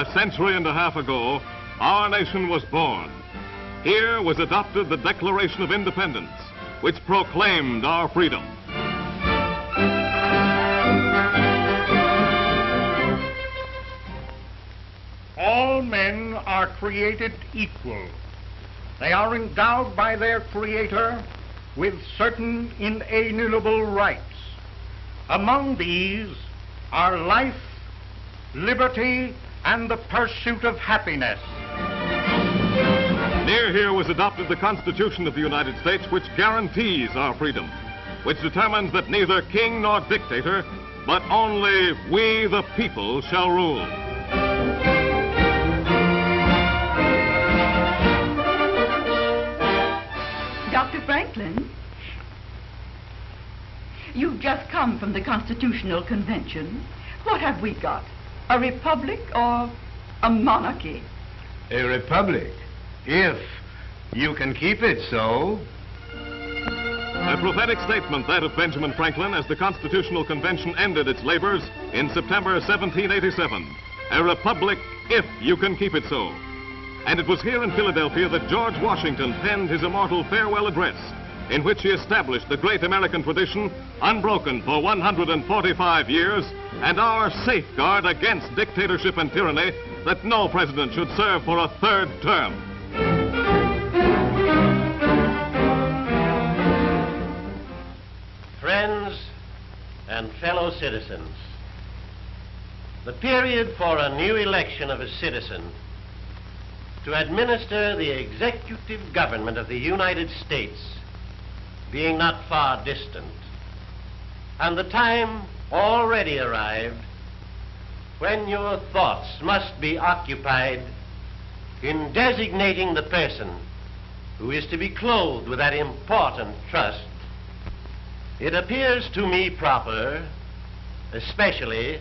a century and a half ago, our nation was born. Here was adopted the Declaration of Independence, which proclaimed our freedom. All men are created equal. They are endowed by their Creator with certain inalienable rights. Among these are life, liberty, and the pursuit of happiness. Near here was adopted the Constitution of the United States, which guarantees our freedom, which determines that neither king nor dictator, but only we the people shall rule. Dr. Franklin, you've just come from the Constitutional Convention. What have we got? A republic or a monarchy? A republic, if you can keep it so. A prophetic statement, that of Benjamin Franklin, as the Constitutional Convention ended its labors in September 1787. A republic, if you can keep it so. And it was here in Philadelphia that George Washington penned his immortal farewell address, in which he established the great American tradition, unbroken for 145 years, and our safeguard against dictatorship and tyranny, that no president should serve for a third term. Friends and fellow citizens, the period for a new election of a citizen to administer the executive government of the United States being not far distant, and the time already arrived when your thoughts must be occupied in designating the person who is to be clothed with that important trust, it appears to me proper, especially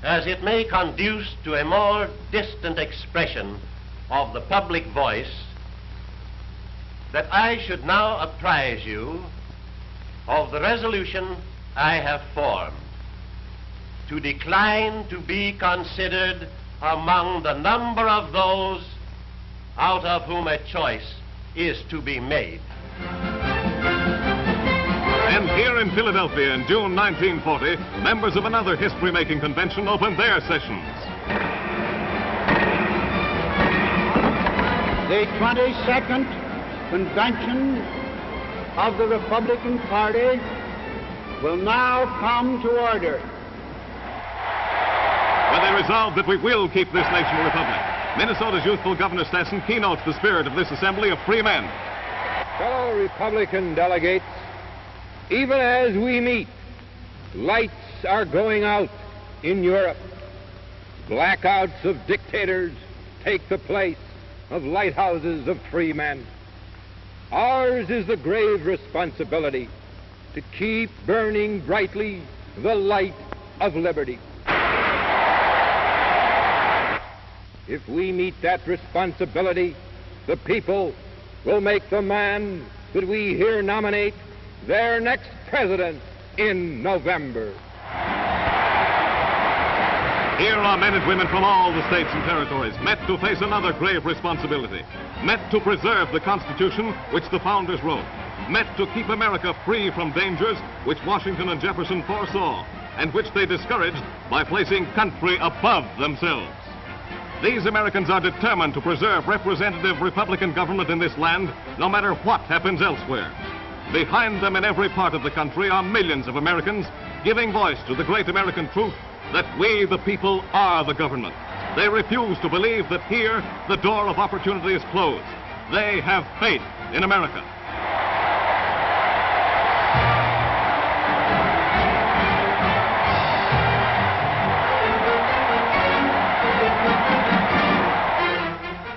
as it may conduce to a more distant expression of the public voice, that I should now apprise you of the resolution I have formed to decline to be considered among the number of those out of whom a choice is to be made. And here in Philadelphia in June 1940, members of another history-making convention opened their sessions. The 22nd Convention of the Republican Party will now come to order. Where they resolved that we will keep this nation a republic. Minnesota's youthful Governor Stetson keynotes the spirit of this assembly of free men. Fellow Republican delegates, even as we meet, lights are going out in Europe. Blackouts of dictators take the place of lighthouses of free men. Ours is the grave responsibility to keep burning brightly the light of liberty. If we meet that responsibility, the people will make the man that we here nominate their next president in November. Here are men and women from all the states and territories, met to face another grave responsibility, met to preserve the Constitution which the founders wrote, met to keep America free from dangers which Washington and Jefferson foresaw, and which they discouraged by placing country above themselves. These Americans are determined to preserve representative Republican government in this land, no matter what happens elsewhere. Behind them in every part of the country are millions of Americans giving voice to the great American truth that we, the people, are the government. They refuse to believe that here the door of opportunity is closed. They have faith in America.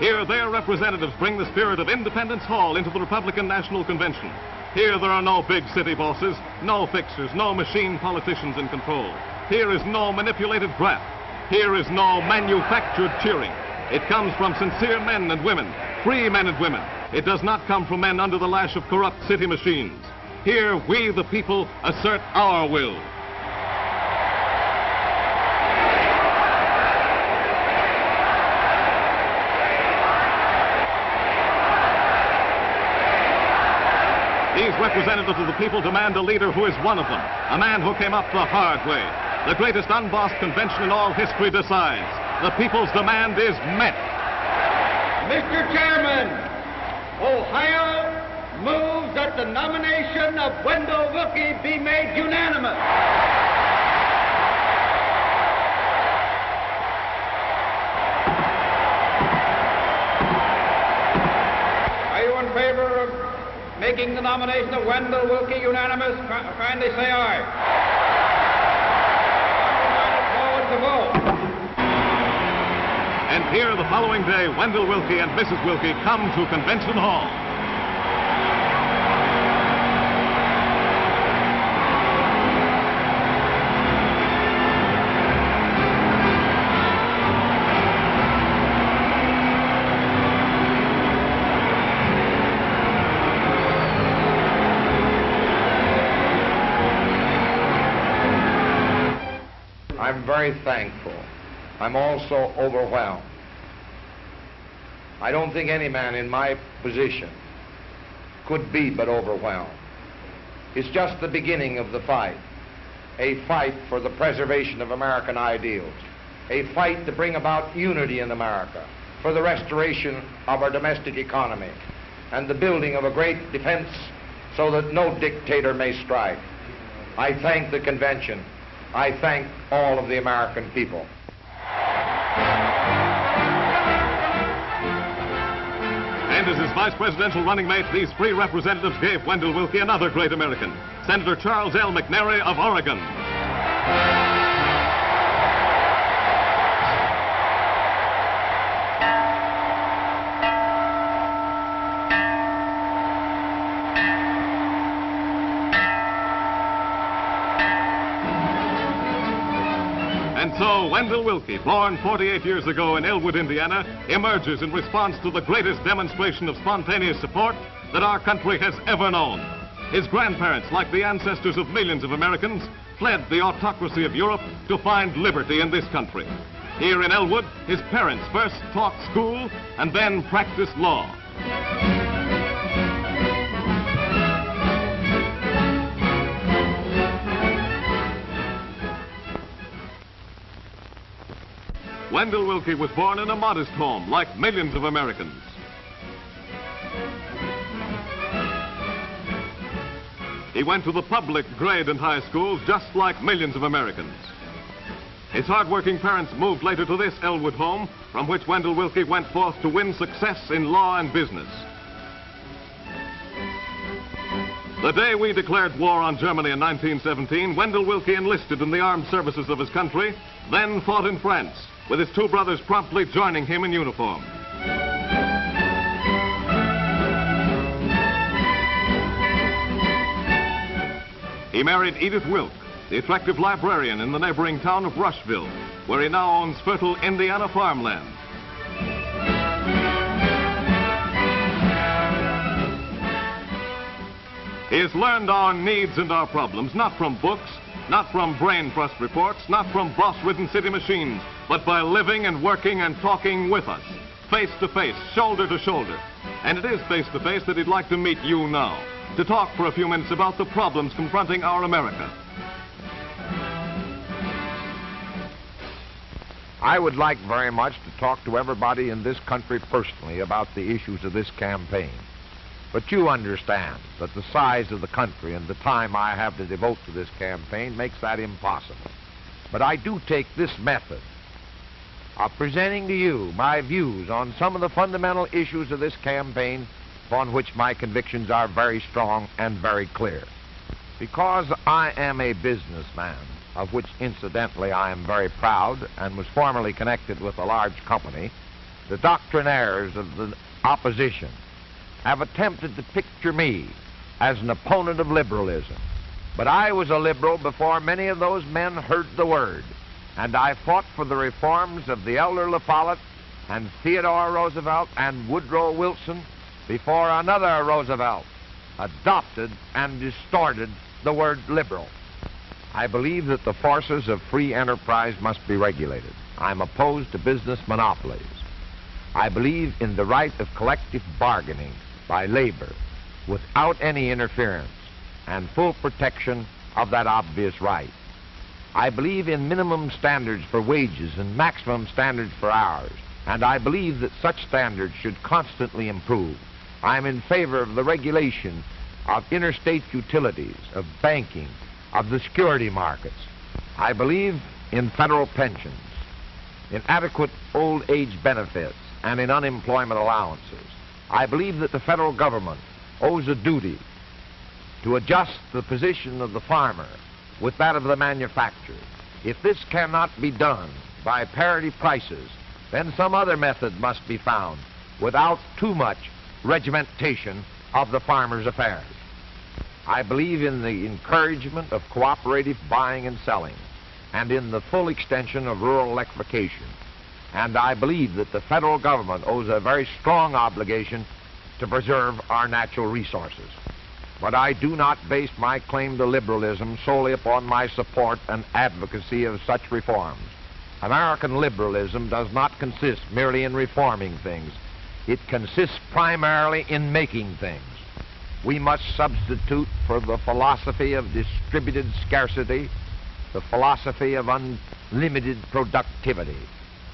Here their representatives bring the spirit of Independence Hall into the Republican National Convention. Here there are no big city bosses, no fixers, no machine politicians in control. Here is no manipulated graft. Here is no manufactured cheering. It comes from sincere men and women, free men and women. It does not come from men under the lash of corrupt city machines. Here we, the people, assert our will. representatives of the people demand a leader who is one of them, a man who came up the hard way. The greatest unbossed convention in all history decides. The people's demand is met. Mr. Chairman, Ohio moves that the nomination of Wendell Willkie be made unanimous. Are you in favor of making the nomination of Wendell Willkie unanimous? Kindly say aye. Forward to vote. And here, the following day, Wendell Willkie and Mrs. Willkie come to Convention Hall. I'm very thankful. I'm also overwhelmed. I don't think any man in my position could be but overwhelmed. It's just the beginning of the fight, a fight for the preservation of American ideals, a fight to bring about unity in America, for the restoration of our domestic economy, and the building of a great defense so that no dictator may strike. I thank the convention. I thank all of the American people. And as his vice presidential running mate, these three representatives gave Wendell Willkie another great American, Senator Charles L. McNary of Oregon. And so Wendell Willkie, born 48 years ago in Elwood, Indiana, emerges in response to the greatest demonstration of spontaneous support that our country has ever known. His grandparents, like the ancestors of millions of Americans, fled the autocracy of Europe to find liberty in this country. Here in Elwood, his parents first taught school and then practiced law. Wendell Willkie was born in a modest home, like millions of Americans. He went to the public grade and high schools, just like millions of Americans. His hard-working parents moved later to this Elwood home, from which Wendell Willkie went forth to win success in law and business. The day we declared war on Germany in 1917, Wendell Willkie enlisted in the armed services of his country, then fought in France, with his two brothers promptly joining him in uniform. He married Edith Wilk, the attractive librarian in the neighboring town of Rushville, where he now owns fertile Indiana farmland. He has learned our needs and our problems, not from books, not from brain trust reports, not from boss-ridden city machines, but by living and working and talking with us, face to face, shoulder to shoulder. And it is face to face that he'd like to meet you now, to talk for a few minutes about the problems confronting our America. I would like very much to talk to everybody in this country personally about the issues of this campaign. But you understand that the size of the country and the time I have to devote to this campaign makes that impossible. But I do take this method of presenting to you my views on some of the fundamental issues of this campaign, upon which my convictions are very strong and very clear. Because I am a businessman, of which incidentally I am very proud and was formerly connected with a large company, the doctrinaires of the opposition have attempted to picture me as an opponent of liberalism. But I was a liberal before many of those men heard the word, and I fought for the reforms of the elder La Follette and Theodore Roosevelt and Woodrow Wilson before another Roosevelt adopted and distorted the word liberal. I believe that the forces of free enterprise must be regulated. I'm opposed to business monopolies. I believe in the right of collective bargaining by labor without any interference and full protection of that obvious right. I believe in minimum standards for wages and maximum standards for hours, and I believe that such standards should constantly improve. I'm in favor of the regulation of interstate utilities, of banking, of the security markets. I believe in federal pensions, in adequate old age benefits, and in unemployment allowances. I believe that the federal government owes a duty to adjust the position of the farmer with that of the manufacturer. If this cannot be done by parity prices, then some other method must be found without too much regimentation of the farmer's affairs. I believe in the encouragement of cooperative buying and selling, and in the full extension of rural electrification. And I believe that the federal government owes a very strong obligation to preserve our natural resources. But I do not base my claim to liberalism solely upon my support and advocacy of such reforms. American liberalism does not consist merely in reforming things. It consists primarily in making things. We must substitute for the philosophy of distributed scarcity the philosophy of unlimited productivity.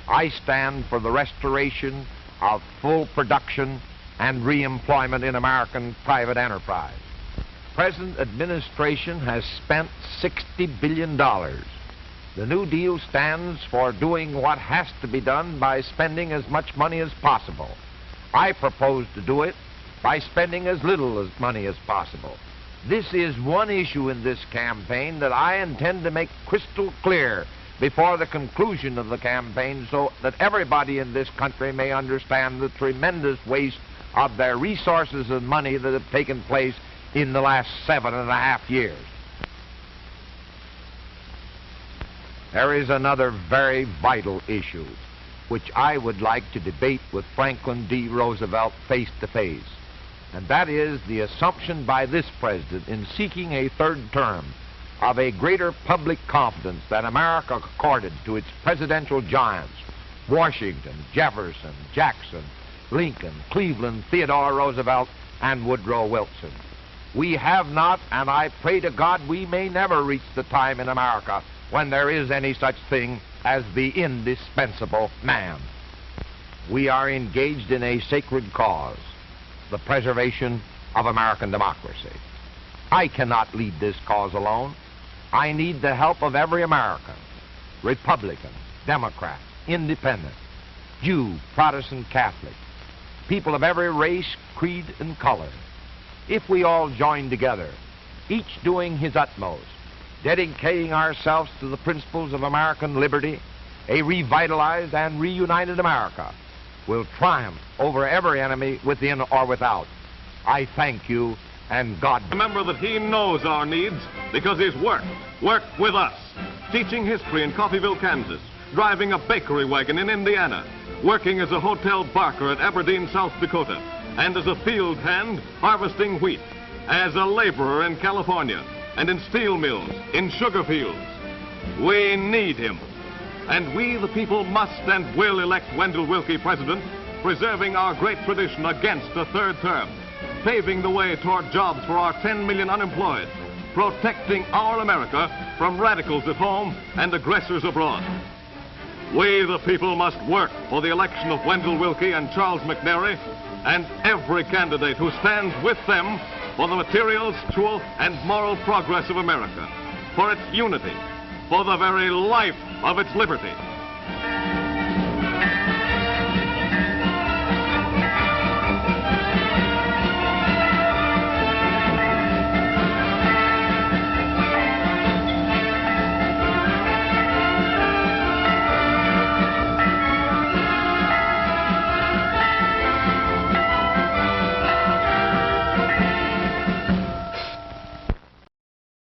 I stand for the restoration of full production and re-employment in American private enterprise. The present administration has spent $60 billion. The New Deal stands for doing what has to be done by spending as much money as possible. I propose to do it by spending as little money as possible. This is one issue in this campaign that I intend to make crystal clear before the conclusion of the campaign, so that everybody in this country may understand the tremendous waste of their resources and money that have taken place in the last 7.5 years. There is another very vital issue which I would like to debate with Franklin D. Roosevelt face to face, and that is the assumption by this president in seeking a third term of a greater public confidence than America accorded to its presidential giants, Washington, Jefferson, Jackson, Lincoln, Cleveland, Theodore Roosevelt, and Woodrow Wilson. We have not, and I pray to God we may never reach the time in America when there is any such thing as the indispensable man. We are engaged in a sacred cause, the preservation of American democracy. I cannot lead this cause alone. I need the help of every American, Republican, Democrat, Independent, Jew, Protestant, Catholic, people of every race, creed, and color. If we all join together, each doing his utmost, dedicating ourselves to the principles of American liberty, a revitalized and reunited America will triumph over every enemy within or without. I thank you, and God. Remember that he knows our needs because he's worked with us, teaching history in Coffeyville, Kansas, driving a bakery wagon in Indiana, working as a hotel barker at Aberdeen, South Dakota, and as a field hand harvesting wheat, as a laborer in California, and in steel mills, in sugar fields. We need him. And we, the people, must and will elect Wendell Willkie president, preserving our great tradition against a third term, paving the way toward jobs for our 10 million unemployed, protecting our America from radicals at home and aggressors abroad. We, the people, must work for the election of Wendell Willkie and Charles McNary and every candidate who stands with them for the material, spiritual, and moral progress of America, for its unity, for the very life of its liberty.